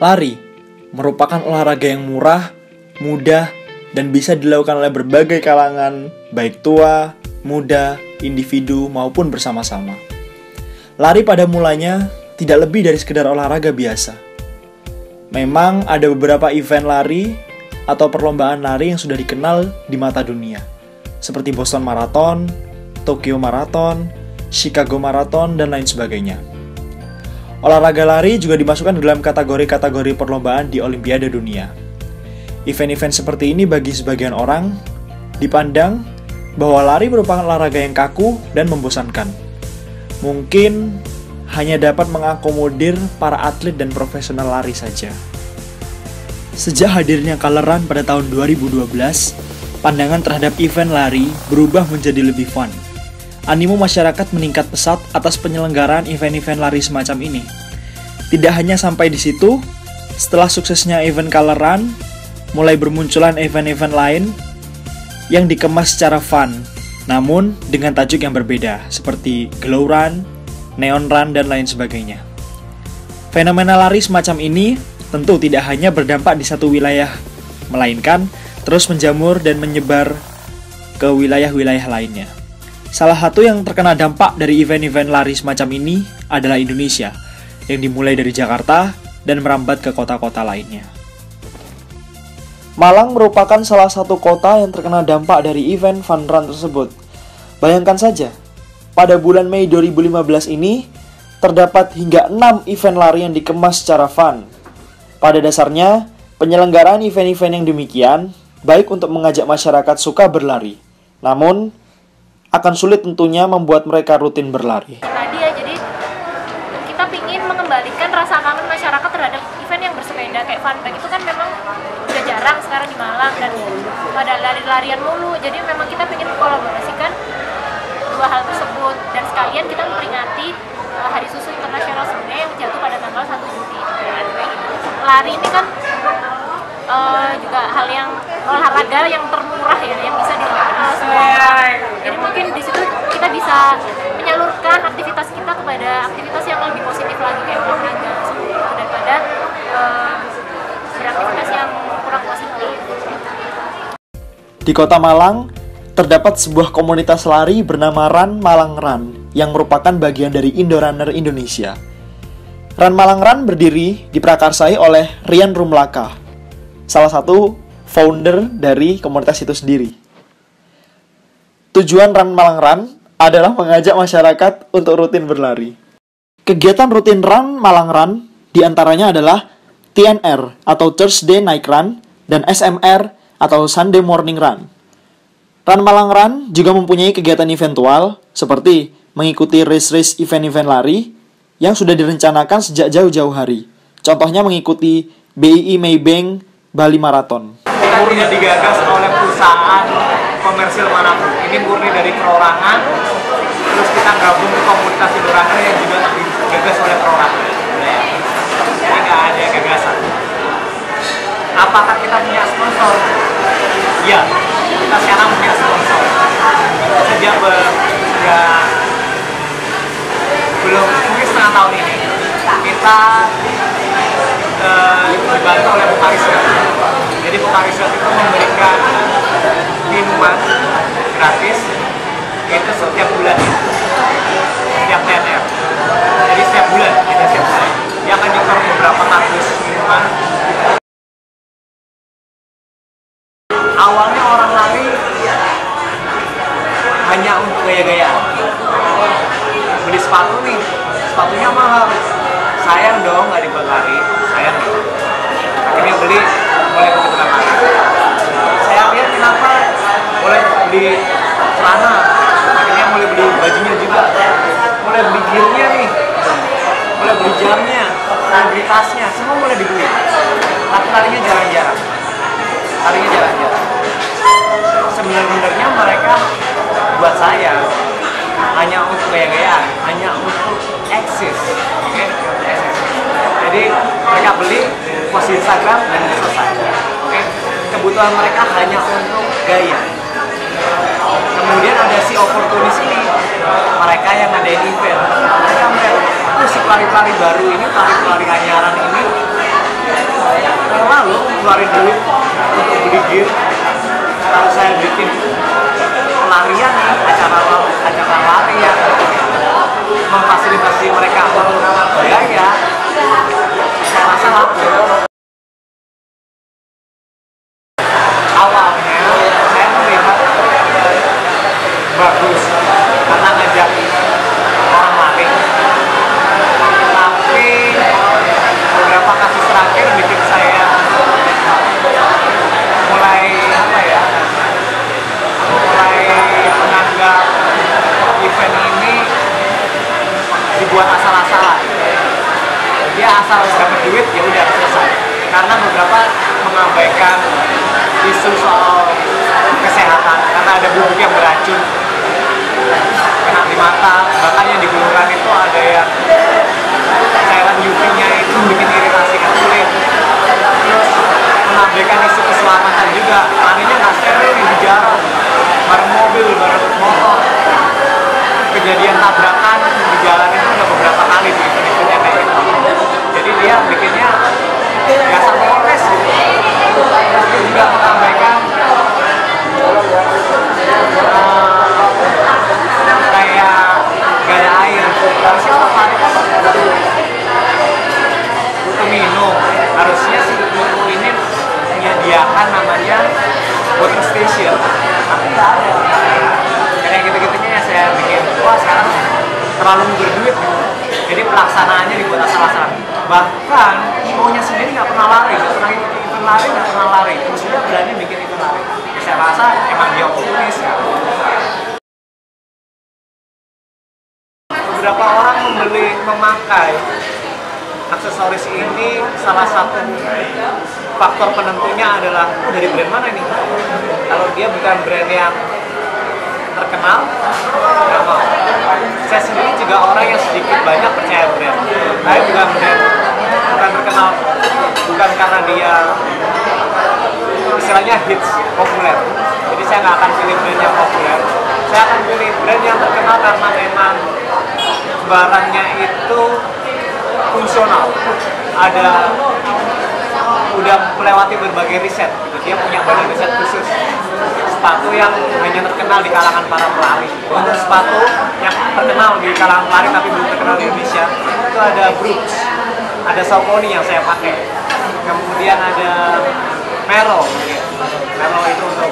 Lari merupakan olahraga yang murah, mudah, dan bisa dilakukan oleh berbagai kalangan, baik tua, muda, individu, maupun bersama-sama. Lari pada mulanya tidak lebih dari sekedar olahraga biasa. Memang ada beberapa event lari atau perlombaan lari yang sudah dikenal di mata dunia, seperti Boston Marathon, Tokyo Marathon, Chicago Marathon, dan lain sebagainya. Olahraga lari juga dimasukkan dalam kategori-kategori perlombaan di Olimpiade dunia. Event-event seperti ini bagi sebagian orang dipandang bahwa lari merupakan olahraga yang kaku dan membosankan. Mungkin hanya dapat mengakomodir para atlet dan profesional lari saja. Sejak hadirnya Color Run pada tahun 2012, pandangan terhadap event lari berubah menjadi lebih fun. Animo masyarakat meningkat pesat atas penyelenggaraan event-event lari semacam ini. Tidak hanya sampai di situ, setelah suksesnya event Color Run, mulai bermunculan event-event lain yang dikemas secara fun, namun dengan tajuk yang berbeda, seperti Glow Run, Neon Run, dan lain sebagainya. Fenomena lari semacam ini tentu tidak hanya berdampak di satu wilayah, melainkan terus menjamur dan menyebar ke wilayah-wilayah lainnya. Salah satu yang terkena dampak dari event-event lari semacam ini adalah Indonesia, yang dimulai dari Jakarta dan merambat ke kota-kota lainnya. Malang merupakan salah satu kota yang terkena dampak dari event fun run tersebut. Bayangkan saja, pada bulan Mei 2015 ini, terdapat hingga 6 event lari yang dikemas secara fun. Pada dasarnya, penyelenggaraan event-event yang demikian baik untuk mengajak masyarakat suka berlari, namun akan sulit tentunya membuat mereka rutin berlari. Tadi ya, jadi kita pingin mengembalikan rasa kangen masyarakat terhadap event yang bersepeda kayak fun bike itu kan memang udah jarang sekarang di Malang dan pada lari-larian mulu. Jadi memang kita pingin mengkolaborasikan dua hal tersebut dan sekalian kita memperingati Hari Susu Internasional sebenarnya yang jatuh pada tanggal 1 Juli. Lari ini kan juga hal yang olahraga yang termurah ya, yang bisa dilakukan oleh semua orang. Jadi mungkin di situ kita bisa menyalurkan aktivitas kita kepada aktivitas yang lebih positif lagi kayak olahraga seperti itu daripada beraktivitas yang kurang positif. Di Kota Malang terdapat sebuah komunitas lari bernama Run Malang Run yang merupakan bagian dari Indorunner Indonesia. Run Malang Run berdiri diprakarsai oleh Rian Rumlaka, salah satu founder dari komunitas itu sendiri. Tujuan Run Malang Run adalah mengajak masyarakat untuk rutin berlari. Kegiatan rutin Run Malang Run diantaranya adalah TNR atau Thursday Night Run dan SMR atau Sunday Morning Run. Run Malang Run juga mempunyai kegiatan eventual seperti mengikuti race-race event-event lari yang sudah direncanakan sejak jauh-jauh hari. Contohnya mengikuti BII Maybank Bali Marathon. Murni digagas oleh perusahaan komersil manapun. Ini murni dari perorangan, terus kita gabung ke komunitas Indorunner yang juga digagas oleh perorangan. Jadi nggak ada gagasan. Apakah kita punya sponsor? Iya, kita sekarang punya sponsor. Sejak belum mungkin setengah tahun ini kita dibantu oleh Bukarisat. Jadi Bukarisat itu memberikan minuman gratis itu setiap bulan, setiap TNR. Jadi setiap bulan dia akan nyetor beberapa kardus minuman. Awalnya orang lari hanya untuk gaya-gayaan. Beli sepatu nih, sepatunya mahal, sayang dong nggak dibuat lari, sayang gitu. Akhirnya beli, mulai ikut-ikutan lari. Saya lihat kenapa mulai beli celana, akhirnya mulai beli bajunya juga, mulai beli gearnya nih, mulai beli jamnya, mulai beli tasnya, semua mulai dibeli. Tapi larinya jarang-jarang. Sebenarnya mereka buat saya hanya untuk gaya-gayaan, hanya untuk eksis, oke? Jadi mereka beli, post di Instagram dan selesai, oke? Kebutuhan mereka hanya untuk gaya. Kemudian ada si oportunis ini, mereka yang ngadain event, mereka melihat, si pelari-pelari baru ini, pelari-pelari anyaran ini rela loh keluarin duit untuk beli gear. Kalau saya bikin pelarian nih, acara lari yang memfasilitasi mereka bergaya, saya rasa laku. Awalnya saya melihat bagus karena ngajak orang lari, tapi beberapa kasus terakhir bikin saya mulai menganggap event ini dibuat asal-asalan. Dia asal dapat duit ya udah selesai. Karena beberapa mengabaikan isu soal kesehatan karena ada bubuk yang beracun kena di mata, bahkan yang digulungkan itu ada yang cairan UV-nya itu bikin iritasi ke kulit. Terus mengabaikan isu keselamatan juga, larinya nggak steril di jalan, bareng mobil, bareng motor. Kejadian tabrakan di jalan itu udah beberapa kali di event-eventnya kayak gitu. Jadi dia bikinnya biasa progres gitu. Terus dia juga mengabaikan kayak gaya air. Harusnya orang lari kan butuh minum. Harusnya si buku ini menyediakan namanya water station. Tapi nggak ada. Kayak gitu-gitunya ya saya bikin. Wah sekarang terlalu berduit gitu. Jadi pelaksanaannya dibuat asal-asalan. Bahkan Imo-nya sendiri nggak pernah lari, nggak pernah ikut event lari, nggak pernah lari. Terus dia berani bikin event lari. Saya rasa emang dia oportunis ya. Beberapa orang memakai aksesoris ini, salah satu faktor penentunya adalah dari brand mana nih. Kalau dia bukan brand yang terkenal, nggak mau. Saya sendiri juga orang yang sedikit banyak percaya brand, tapi bukan terkenal, bukan karena dia istilahnya hits, populer. Jadi saya nggak akan pilih brand yang populer, saya akan pilih brand yang terkenal karena memang barangnya itu fungsional, udah melewati berbagai riset gitu. Dia punya badan riset khusus, sepatu yang hanya terkenal di kalangan para pelari. Untuk sepatu yang terkenal di kalangan pelari tapi belum terkenal di Indonesia itu ada Brooks, ada Saucony yang saya pakai, kemudian ada Merrell itu untuk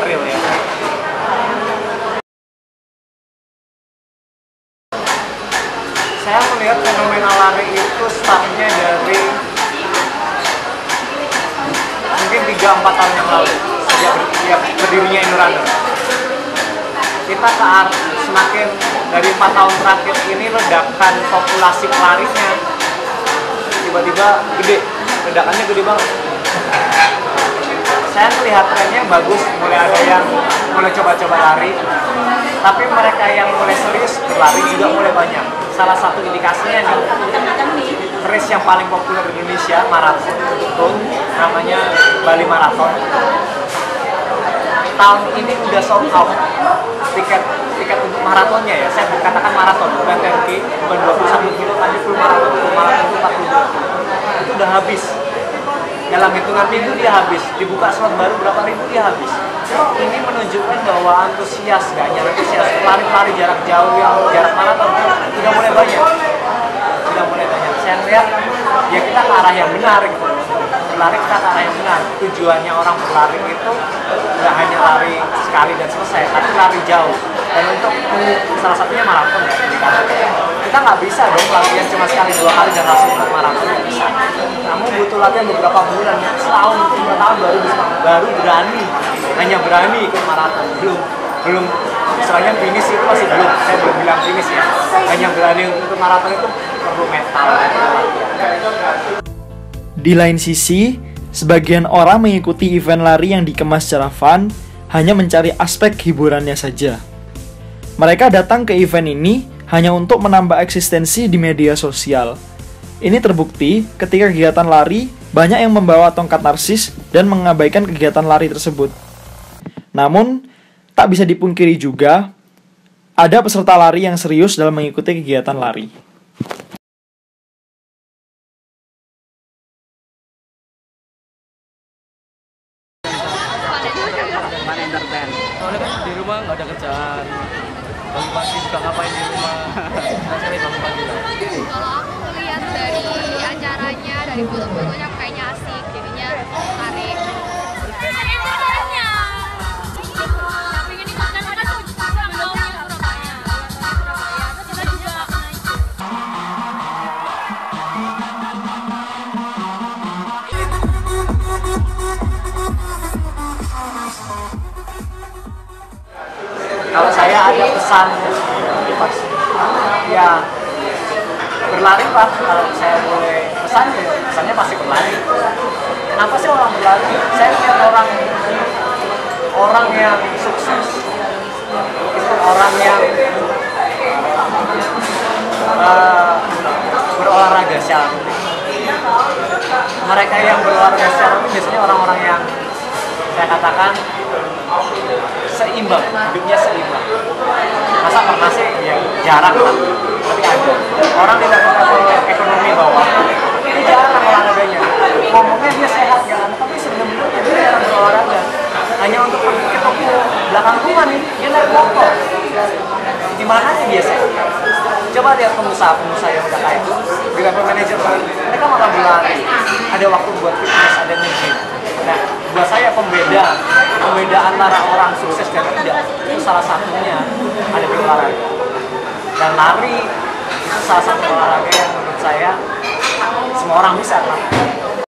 trail ya. Saya melihat fenomena lari itu startnya dari mungkin 3-4 tahun yang lalu sejak berdirinya Indorunner. Kita semakin dari 4 tahun terakhir ini ledakan populasi pelarinya tiba-tiba gede, ledakannya gede banget. Saya melihat trennya bagus, mulai ada yang mulai coba-coba lari, tapi mereka yang mulai serius berlari juga mulai banyak. Salah satu indikasinya nih, race yang paling populer di Indonesia, maraton, namanya Bali Marathon. Tahun ini udah sold out tiket untuk maratonnya ya. Saya katakan maraton, bukan 10K, bukan 21 kilo, tapi full maraton. Full maraton itu 42 kilo. Itu udah habis. Dalam hitungan minggu dia habis. Dibuka slot baru berapa ribu dia habis. Ini menunjukkan bahwa antusias, gak hanya antusias, pelari-pelari jarak jauh yang jarak maraton udah mulai banyak. Saya lihat ya kita ke arah yang benar gitu. Berlari kita ke arah yang benar. Tujuannya orang berlari itu nggak hanya lari sekali dan selesai, tapi lari jauh. Dan untuk salah satunya maraton ya. Kita nggak bisa dong latihan cuma sekali 2 kali dan langsung ikut maraton, nggak bisa. Kamu butuh latihan beberapa bulan, setahun, 5 tahun baru berani, hanya berani ikut maraton. Belum misalnya finish itu masih belum, saya belum bilang finish ya. Hanya berani untuk maraton itu perlu mental. Di lain sisi, sebagian orang mengikuti event lari yang dikemas secara fun hanya mencari aspek hiburannya saja. Mereka datang ke event ini hanya untuk menambah eksistensi di media sosial. Ini terbukti ketika kegiatan lari banyak yang membawa tongkat narsis dan mengabaikan kegiatan lari tersebut. Namun, tak bisa dipungkiri juga, ada peserta lari yang serius dalam mengikuti kegiatan lari. kerjaan pagi-pagi juga ngapain di rumah nah sekali pagi-pagi lah. Kalau aku ngeliat dari acaranya, dari foto-fotonya kayaknya asik, jadinya tarik. Kalau saya ada pesan ya berlari lah, kalau saya boleh pesan ya pesannya pasti berlari. Kenapa sih orang berlari? Saya lihat orang yang sukses itu orang yang berolahraga secara rutin. Mereka yang berolahraga secara rutin biasanya orang-orang yang saya katakan seimbang, hidupnya seimbang. Masa pernah sih? Ya jarang lah, tapi ada. Orang di level ekonomi bawah, ini jarang olahraganya. Ngomongnya dia sehat kan, tapi sebenarnya dia jarang berolahraga. Hanya untuk pergi ke toko belakang rumah nih, dia naik motor. Di mana sih biasanya? Coba lihat pengusaha-pengusaha yang udah kaya di level manajer, mereka malah berlari. Ada waktu buat fitness, ada nge-gym. Nah, buat saya pembeda antara orang sukses dan tidak itu salah satunya ada di olahraga. Dan lari itu salah satu olahraga yang menurut saya semua orang bisa lakukan.